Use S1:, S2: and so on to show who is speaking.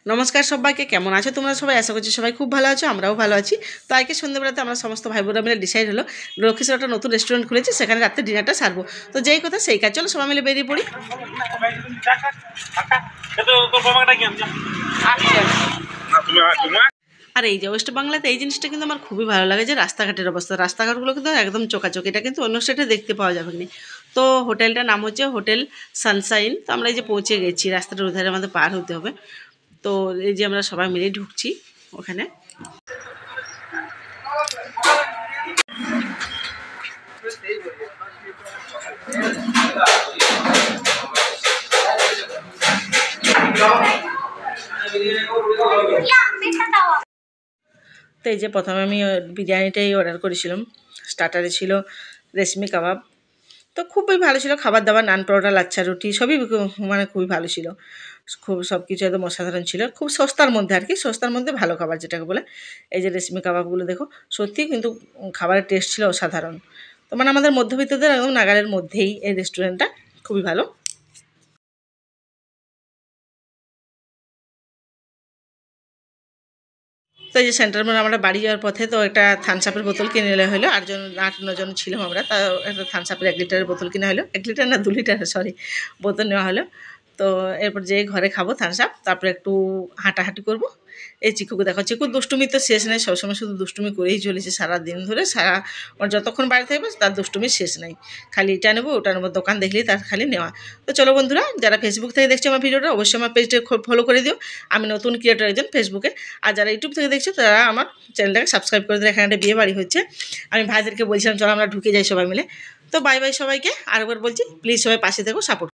S1: নমস্কার সবাইকে, কেমন আছো তোমরা সবাই? আশা করছি সবাই খুব ভালো আছো, আমরাও ভালো আছি। তো আজকে সন্ধ্যাবেলাতে আমরা সমস্ত ভাই বোনরা মিলে ডিসাইড হলো লক্ষ্মীশ্বর একটা নতুন রেস্টুরেন্ট খুলেছে, সেখানে রাত্রে ডিনারটা সারবো। তো যেই কথা সেই কাজ, চলো সবাই মিলে বেরিয়ে পড়ি। আর এই যে ওয়েস্ট বাংলাতে এই জিনিসটা কিন্তু আমার খুবই ভালো লাগে, যে রাস্তাঘাটের অবস্থা, রাস্তাঘাটগুলো কিন্তু একদম চোকাচোক। এটা কিন্তু অন্য স্টেটে দেখতে পাওয়া যাবে না। তো হোটেলটার নাম হচ্ছে হোটেল সানশাইন। তো আমরা এই যে পৌঁছে গেছি, রাস্তাটার ওধারে আমাদের পার হতে হবে। তো এই যে আমরা সবাই মিলে ঢুকছি ওখানে। তো এই যে প্রথমে আমি বিরিয়ানিটাই অর্ডার করেছিলাম। স্টার্টারে ছিল রেশমি কাবাব। তো খুবই ভালো ছিল খাবার দাবার, নান পরোটা, লাচ্ছা রুটি সবই মানে খুবই ভালো ছিল। খুব সব কিছু একদম অসাধারণ ছিল, খুব সস্তার মধ্যে আর কি, সস্তার মধ্যে ভালো খাবার যেটাকে বলে। এই যে রেশমি কাবাবগুলো দেখো, সত্যি কিন্তু খাবারের টেস্ট ছিল অসাধারণ। তো মানে আমাদের মধ্যবিত্তদের একদম নাগালের মধ্যেই এই রেস্টুরেন্টটা, খুবই ভালো। তো এই যে সেন্টার মোড়ে আমরা বাড়ি যাওয়ার পথে তো একটা থামস আপের বোতল কিনে নেওয়া হলো। 8-9 জন ছিলাম আমরা, তা একটা থামস আপের 1 লিটারের বোতল কিনা হলো। 1 লিটার না, 2 লিটার সরি, বোতল নেওয়া হলো। তো এরপর যেয়ে ঘরে খাবো থামস আপ, তারপরে একটু হাঁটাহাঁটি করবো। এই চিকুকে দেখো, চিকুর দুষ্টুমি তো শেষ নেই, সবসময় শুধু দুষ্টুমি করেই চলেছে সারাদিন ধরে। ওর যতক্ষণ বাড়ি থাকবে তার দুষ্টুমির শেষ নেই, খালি এটা নেবো ওটা নেবো, দোকান দেখলেই তার খালি নেওয়া। তো চলো বন্ধুরা, যারা ফেসবুক থেকে দেখছো আমার ভিডিওটা, অবশ্যই আমার পেজটা ফলো করে দিও। আমি নতুন ক্রিয়েটর একজন ফেসবুকে। আর যারা ইউটিউব থেকে দেখছো তারা আমার চ্যানেলটাকে সাবস্ক্রাইব করে দিও। এখানে একটা বিয়ে বাড়ি হচ্ছে, আমি ভাইদেরকে বলছিলাম চলো আমরা ঢুকে যাই সবাই মিলে। তো বাই বাই সবাইকে, আরেকবার বলছি প্লিজ সবাই পাশে থেকো, সাপোর্ট।